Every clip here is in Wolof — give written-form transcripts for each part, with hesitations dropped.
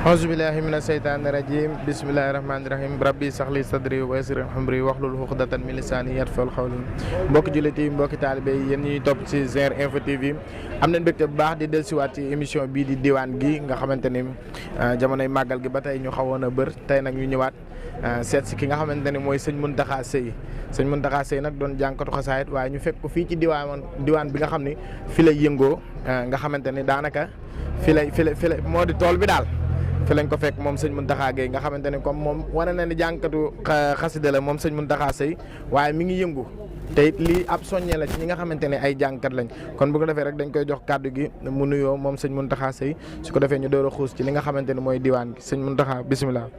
Auzubillahi mina seytaani rajim bismillahi rahmaani rahim rabbi saxli sadri wa yassir amri waxlul xuqdatan min lisaani yatfal xawli mbokki jullit yi mbokki taalibe yi yéen ñuy topp ci Zer Info TV am nañ mbégte bu baax di dellusiwaat ci émission bii di diwaan gi nga xamante ni jamonoy màggal gi ba tey ñu xawoon a bër tey nag ñu ñëwaat seet si ki nga xamante ni mooy sëñ Mountakha Seye sëñ Mountakha Seye nag doon jànkatu xasaayit waaye ñu fekk ko fii ci diwaan bi nga xam ni fi lay yëngoo nga xamante ni daanaka fi lay moo di tool bi daal. fi lañ ko fekk moom sëñ Mountakha Gueye nga xamante ne comme moom wane na ni jànkatu xasida la moom sëñ Mountakha Seye waaye mi ngi yëngu te it lii ab soññee la ci ñi nga xamante ne ay jànkat lañ kon bu ko defee rek dañ koy jox kàddu gi mu nuyoo moom sëñ Mountakha Seye su ko defee ñu door a xuus ci li nga xamante ne mooy diwaan gi sëñ Mountakha bisimilah.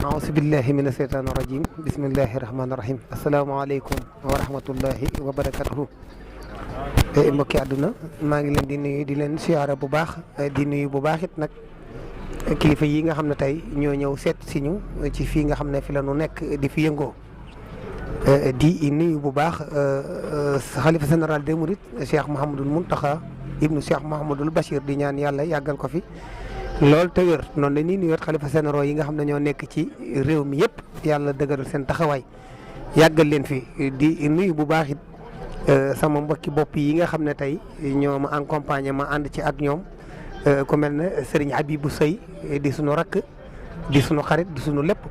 aousu billahi mina seytaani rajim bismillahi rahmaani rahim asalaamaaleykum wa rahmatullahi wa barakatuhu mbokki àdduna maa ngi leen di nuyu di leen siyaara bu baax di nuyu bu baax it nag kilifa yi nga xam ne tey ñoo ñëw seet si ñu ci fii nga xam ne fi la ñu nekk di fi yëngoo di nuyu bu baax xalifa général des mourides Cheikh Mouhamadul Mountakha ibnu Cheikh Mouhamadul Bachir di ñaan yàlla yàggal ko fi loolu te wér noonu la ñuy nuyuwaat xalifa généraux yi nga xam ne ñoo nekk ci réew mi yëpp yàlla dëgëral seen taxawaay yàggal leen fi di nuyu bu baax it sama mbokki bopp yi nga xam ne tey ñoo ma accompagné ma ànd ci ak ñoom ku mel ne Serigne Habibou Seye di sunu rakk di sunu xarit di sunu lépp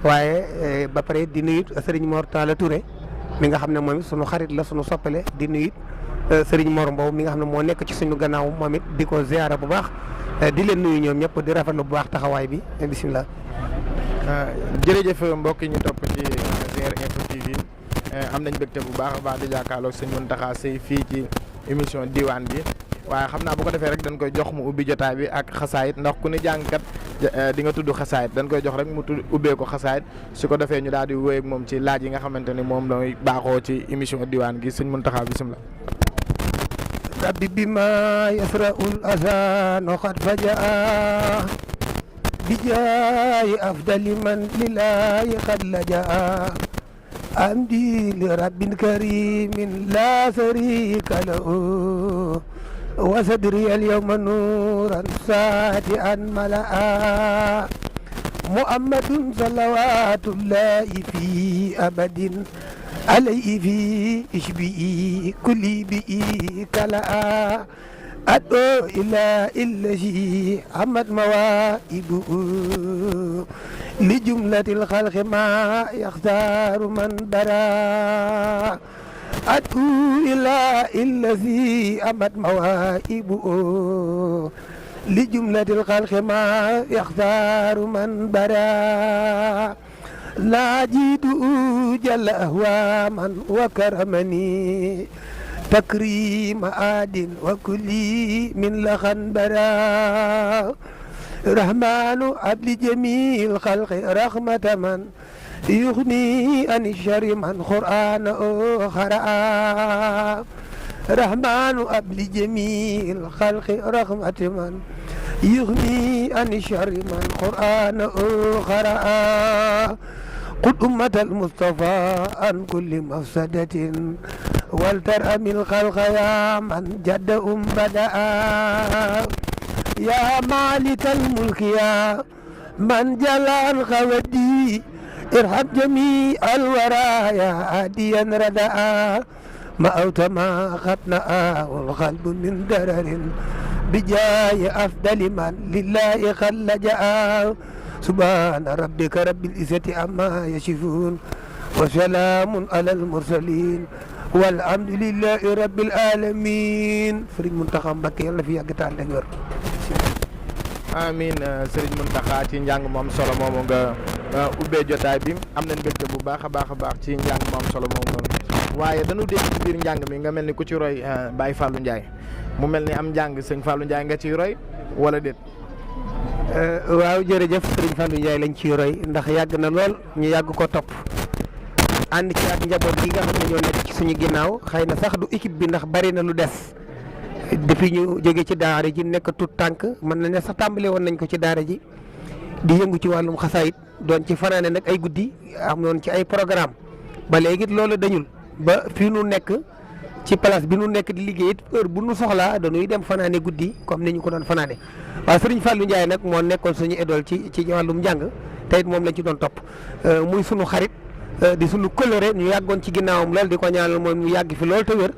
waaye ba pare di nuyu Serigne Mor Talla Touré mi nga xam ne moom it sunu xarit la sunu soppale di nuyu Serigne Mor Mbow mi nga xam ne moo nekk ci suñu gannaaw moom it di ko ziara bu baax di leen nuyu ñoom ñëpp di rafetlu bu baax taxawaay bi bisimilah. jërëjëf mbokk yi ñu topp ci Zer Info TV. am nañ mbégte bu baax a baax di jàkkaarloog sëñ Mountakha Seye fii ci émission diwaan bi waaye xam naa bu ko defee rek dañ koy jox mu ubbi jotaay bi ak xasaayit ndax ku ne jàngkat di nga tudd xasaayit dañ koy jox rek mu ubbee ko xasaayit su ko defee ñu daal di wéy ak moom ci laaj yi nga xamante ni moom lay baaxoo ci émission diwaan gi sëñ Mountakha bisimilah. rabbi bima yasraul azano xat fajaa bi jaayi afdali man lillahi xad lajaa amdi li rabbin karimin la sharika lahu wa sadri al yawma nuran sati'an mala'a muhammadun salawatullahi fi abadin alayhi fi ishbi'i kulli bi'i kala'a ado ila illahi amad mawaibu li jumlatil xalqi ma yaxtaaru man bara adu ila illazi amat mawaibu li jumlatil xalqi ma yaxtaaru man bara naajidu jalla ahwa man wa karamani takrima adin wa kulli min laxan bara rahmanu abli jamil xalqi rahmata man yuxni ani shari man qur'ana xara'a rahmanu abli jamil xalqi rahmata man yuxni ani shari man qur'ana xara'a qud ummatal mustafa an kulli mafsadatin wal taramil xalqa ya man jadda bada'a يا مالك الملك يا من جلال خودي ارحم جميع الورى يا هاديا رداء ما أوت ما خطنا والقلب من درر بجاي أفضل من لله خلجاء سبحان ربك رب العزة عما يصفون وسلام على المرسلين والحمد لله رب العالمين Sëriñ Mountakha Mbacké yàlla fi yàgg taal ak wér. amiin Serigne Mountakha ci njàng mu am solo moomu nga ubbee jotaay bi am nañ mbégte bu baax a baax ci njàng mu am solo moomu noonu waaye dañu dégg ci biir njàng mi nga mel ni ku ci roy Baye Fallou Ndiaye mu mel ni am njàng sëñ Fallou Ndiaye nga ciy roy wala déet. waaw jërëjëf Serigne Fallou Ndiaye lañ ciy roy ndax yàgg na lool ñu yàgg ko topp ànd ci ak njaboot gi nga xam ne ñoo nekk ci suñu ginnaaw xëy na sax du équipe bi ndax bari na lu des. depuis ñu jóge ci daara ji nekk tout tànk mën nañ ne sax tàmbale woon nañ ko ci daara ji di yëngu ci wàllum xasaayit doon ci fanaane nag ay guddi am noonu ci ay programme ba léegi loolu dañul ba fii nu nekk ci place bi nu nekk di liggéey it heure bu nu soxlaa dañuy dem fanaane guddi comme ni ñu ko doon fanaane waaye Serigne Fallou Ndiaye nag moo nekkoon suñu idole ci wàllum njàng te it moom lañ ci doon topp muy sunu xarit di sunu coloré ñu yàggoon ci ginnaawam lool di ko ñaanal moom mu yàgg fi lool te wér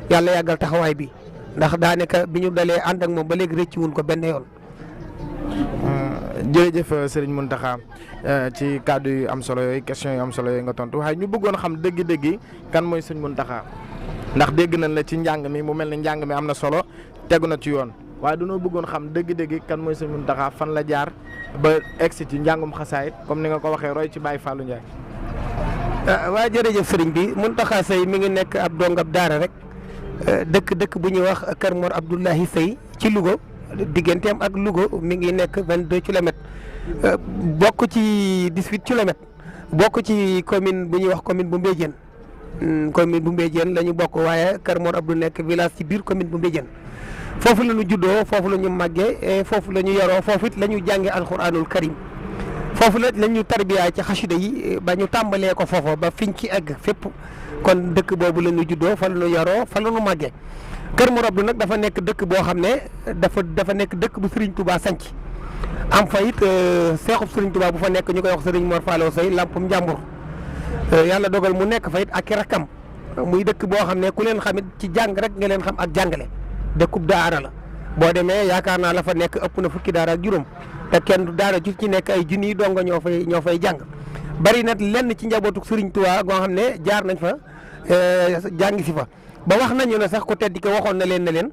yàlla yàggal taxawaay bi ndax daanaka bi ñu dalee ànd ak moom ba léegi rëcc wuñ ko benn yoon. jërëjëf Serigne Mountakha ci kàddu yu am solo yooyu question yu am solo yooyu nga tontu waaye ñu bëggoon xam dëgg-dëgg kan mooy Serigne Mountakha ndax dégg nañ la ci njàng mi mu mel ni njàng mi am na solo tegu na ci yoon waaye dañoo bëggoon xam dëgg-dëgg kan mooy Serigne Mountakha fan la jaar ba egsi ci njàngum xasaayit comme ni nga ko waxee roy ci Baye Fallou Ndiaye. waaw jërëjëf Serigne bi Mountakha Seye mi ngi nekk ab dongab daara rek dëkk bu ñuy wax Kër Mor Abdoulahi Seye ci Louga. digganteem ak Louga mi ngi nekk 22 kilomètres bokk ci 18 kilomètres bokk ci commune bu ñuy wax commune bu Mbédiène commune bu Mbédiène la ñu bokk waaye Kër Mor Abdou nekk village ci biir commune bu Mbédiène foofu la ñu juddoo foofu la ñu màggee foofu la ñu yaroo foofu it la ñu jàngee alxuraanul karim foofu la ñu tarbiyaa ci xasida yi ba ñu tàmbalee ko foofa ba fiñ ci egg fépp kon dëkk boobu la ñu juddoo fa la ñu yaroo fa la ñu màggee. Kër Mor Abdou nag dafa nekk dëkk boo xam ne dafa nekk dëkk bu Serigne Touba sanc am fa it seexub Serigne Touba bu fa nekk ñu koy wax Serigne Mor Fallou Seye lampum njàmbur yàlla dogal mu nekk fa it ak i rakkam muy dëkk boo xam ne ku leen xamit ci jàng rek nga leen xam ak jàngale dëkkub daara la boo demee yaakaar naa la fa nekk ëpp na fukki daara ak juróom te kenn du daara ju ci nekk ay junniy donga ñoo fay jàng bari nag lenn ci njabootu Serigne Touba goo xam ne jaar nañ fa jàngi si fa. ba wax nañu ne sax ku tedd ki waxoon na leen ne leen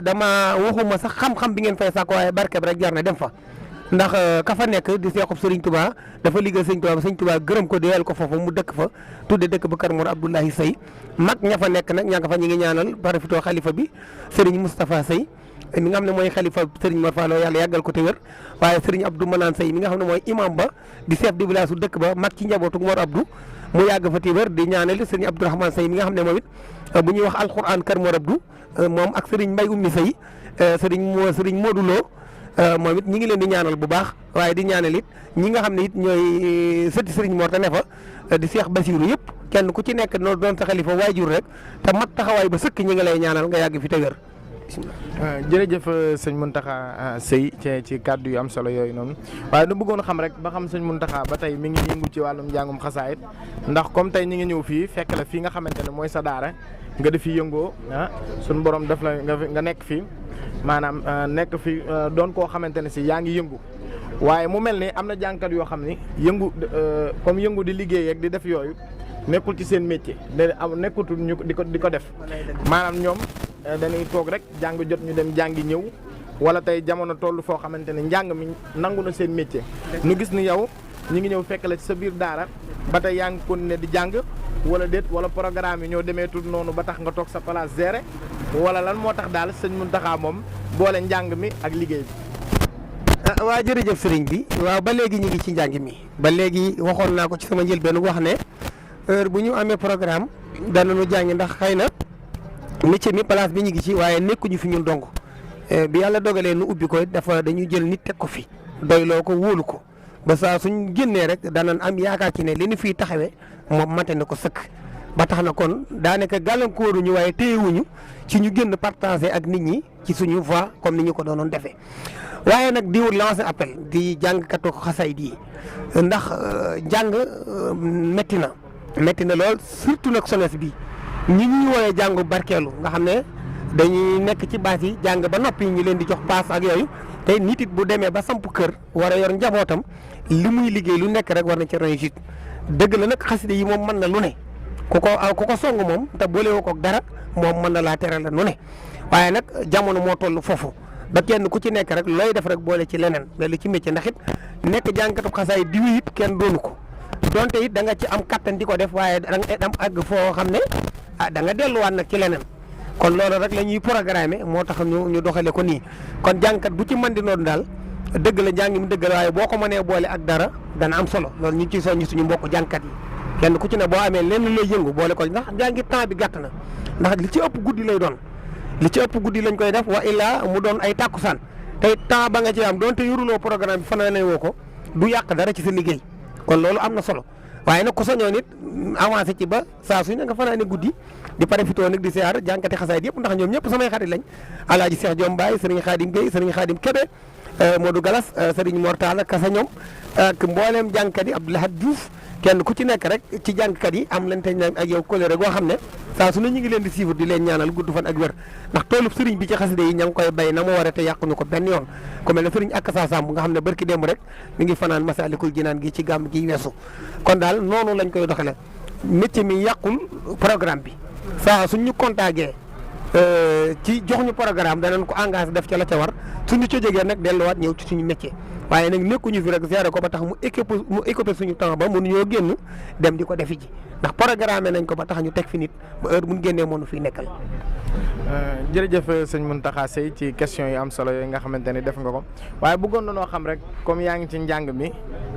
dama waxuma sax xam-xam bi ngeen fay sàkk waaye barkeb rek jar na dem fa ndax ka fa nekk di seexub Serigne Touba dafa liggéey Serigne Touba ba Serigne Touba gërëm ko deyal ko foofu mu dëkk fa tudde dëkk ba Kër Mor Abdoulahi Seye mag ña fa nekk nag ña nga fa ñu ngi ñaanal parafitoo xalifa bi Serigne Moustapha Seye mi nga xam ne mooy xalifa Serigne Mor Fallou yàlla yàggal ko te wér waaye Serigne Abdou Manane Seye mi nga xam ne mooy imam ba di chef de village su dëkk ba mag ci njabootu Mor Abdou mu yàgg fa te wér di ñaanal Serigne Abdourahmane Seye mi nga xam ne moom it bu ñuy wax alxuraan Kër Mor Abdou moom ak Serigne Mbaye Oumy Seye Serigne Modou Lo moom it ñi ngi leen di ñaanal bu baax waaye di ñaanal it ñi nga xam ne it ñooy sëti Serigne Mor te ne fa di Cheikh Bassirou yëpp kenn ku ci nekk noo doon sa xalifa waajur rek te mat taxawaay ba sëkk ñi ngi lay ñaanal nga yàgg fi te wér. jërëjëf sëñ Mountakha Seye ci kàddu yu am solo yooyu noonu waaye du bëggoon xam rek ba xam sëñ Mountakha ba tey mi ngi yëngu ci wàllum njàngum xasaayit ndax comme tey ñi ngi ñëw fii fekk la fii nga xamante ne mooy sa daara nga def fi yëngoo suñu borom def la nga nekk fii maanaam nekk fi doon koo xamante ne si yaa ngi yëngu waaye mu mel ni am na jàngkat yoo xam ni yëngu comme yëngu di liggéey ak di def yooyu nekkul ci seen métier nekkutul ñu di ko def maanaam ñoom dañuy toog rek jàng jot ñu dem jàngi ñëw wala tey jamono toll foo xamante ne njàng mi nangu na seen métier ñu gis ni yow ñi ngi ñëw fekk la ci sa biir daara ba tey yaa ngi continuer di jàng wala déet wala programme yi ñoo demeetul noonu ba tax nga toog sa place géré wala lan moo tax daal sëñ Mountakha moom boole njàng mi ak liggéey bi. waa jërëjëf sëriñ bi waaw ba léegi ñu ngi ci njàng mi ba léegi waxoon naa ko ci sama njëlbeen wax ne heure bu ñu amee programme danañu jàngi ndax xëy na métier mi place bi ñu ngi ci waaye nekkuñu fi ñun dong bi yàlla dogalee nu ubbi ko dafa dañuy jël nit teg ko fi doyloo ko wóolu ko ba saa suñ génnee rek danañ am yaakaar ci ne li ñu fiy taxawee moom mate na ko sëkk ba tax na kon daanaka gàllankooruñu waaye téyewuñu ci ñu génn partager ak nit ñi ci suñu voix comme ni ñu ko doonoon defee waaye nag diwul lancer appel di jàngkatu xasaayid yi ndax jàng métti na lool surtout nag sones bi ñi ñuy woowee jàngu barkeelu nga xam ne dañuy nekk ci baas yi jàng ba noppi ñu leen di jox paas ak yooyu te nit it bu demee ba samp kër war a yor njabootam li muy liggéey lu nekk rek war na ci réussite dëgg la nag xaside yi moom mën na lu ne ku ko song moom te boolewoo ko dara moom mën na laa tere la nu ne waaye nag jamono moo toll foofu ba kenn ku ci nekk rek looy def rek boole ci leneen loolu ci métier ndax it nekk jàngkatu xasaay diwi it kenn doonu ko donte it da nga ci am kattan di ko def waaye da nga am àgg foo xam ne da nga delluwaat nag ci leneen kon loolu rek la ñuy programmer moo tax ñu doxale ko nii kon jàngkat bu ci mën di noonu daal dëgg la njàng mi dëgg la waaye boo ko mënee boole ak dara dana am solo loolu ñu ngi ciy soññi suñu mbokk jàngkat yi kenn ku ci ne boo amee lenn lay yëngu boole ko ndax jàngi temps bi gàtt na ndax li ci ëpp guddi lay doon li ci ëpp guddi lañ koy def wa illaa mu doon ay tàkkusaan te temps ba nga ci am donte yoruloo programme bi fanaane woo ko du yàq dara ci sa liggéey kon loolu am na solo waaye nag ku soñoon it avancé ci ba saa su ne nga fanaane guddi di profité nag di siyaar jànkati xasaayid yëpp ndax ñoom ñëpp samay xarit lañ alaaji Cheikh Diom Baye sëriñ Khadim Gueye sëriñ Khadim Kébé Modou Galas sëriñ Mortala Kasa ñoom ak mbooleem jàngkat yi Abdoulahad Diouf kenn ku ci nekk rek ci jàngkat yi am lañ teñ ak yow colère goo xam ne saa su ne ñu ngi leen di suivre di leen ñaanal gudd fan ak wér ndax toolub sëriñ bi ci xasida yi ña ngi koy bay na mu waree te yàquñu ko benn yoon ku mel ne sëriñ ak saa Samb nga xam ne barki démb rek mi ngi fanaan Masalikul Jinaan gi ci gàmm gi weesu kon daal noonu lañ koy doxale métier mi yàqul programme bi saa suñ ñu contacté ci jox ñu programme danañ ko engagé def ca la ca war suñu ca jógee nag delluwaat ñëw ci suñu métier waaye nag nekkuñu fi rek géré ko ba tax mu équipé suñu temps ba mënuñoo génn dem di ko defi ji ndax programme nañ ko ba tax ñu teg fi nit ba heure bu ñu génnee mënu fiy nekkal. jërëjëf sëñ Mountakha Seye ci question yi am solo yooyu nga xamante ni def nga ko waaye bëggoon na noo xam rek comme yaa ngi ci njàng mi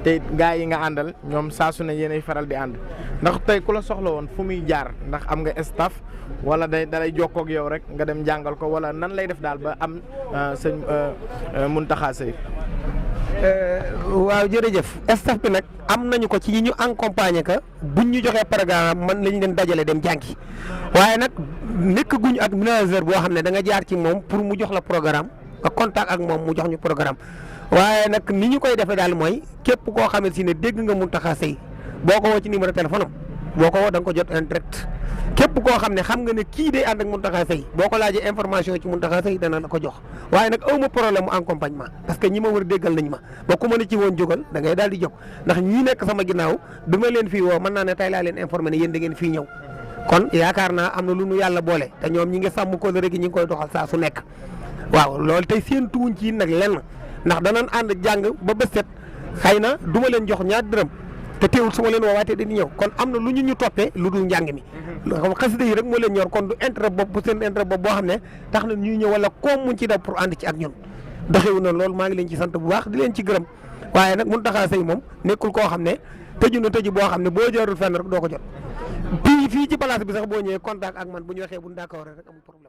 te gaa yi nga àndal ñoom saa su ne yéenay faral di ànd ndax tey ku la soxla woon fu muy jaar ndax am nga staff wala dalay jokkoo ak yow rek nga dem jàngal ko wala nan lay def daal ba am sëñ Mountakha Seye. waaw jërëjëf staff bi nag am nañu ko ci ñi ñu accompagner ka buñ ñu joxee programme man lañu leen dajale dem jàngi waaye nag nekk guñu ak manager boo xam ne da nga jaar ci moom pour mu jox la programme nga contact ak moom mu jox ñu programme waaye nag ni ñu koy defee daal mooy képp koo xamante ne dégg nga Mountakha Seye boo ko woo ci numéro téléphone am boo ko woo da nga ko jot en direct képp koo xam ne xam nga ne kii day ànd ak Mountakha Seye boo ko laajee information ci Mountakha Seye dana la ko jox waaye nag awma problème mu accompagnement parce que ñi ma war déggal nañ ma ba ku ma ne ci woon jógal da ngay daal di jóg ndax ñii nekk sama ginnaaw bi ma leen fii woo mën naa ne tey laa leen informé ne yéen da ngeen fii ñëw kon yaakaar naa am na lu nu yàlla boole te ñoom ñi ngi sàmm kóllëre gi ñi ngi koy doxal saa su nekk waaw loolu tey séentuwuñ ci nag lenn ndax danañ ànd jàng ba bés set xëy na du ma leen jox ñaar dërëm te teewul su ma leen woowaatee dañuy ñëw kon am na lu ñu toppee lu dul njàng mi xam xasida yi rek moo leen ñor kon du intérêt bopp seen intérêt bopp boo xam ne tax na ñuy ñëw wala koom muñ ci def pour ànd ci ak ñun doxewu na loolu maa ngi leen ci sant bu baax di leen ci gërëm waaye nag Mountakha Seye moom nekkul koo xam ne tëju na tëju boo xam ne boo jaarul fenn rek doo ko jot fii ci place bi sax boo ñëwee contact ak man bu ñu waxee bu ñu d'accord rek amul problème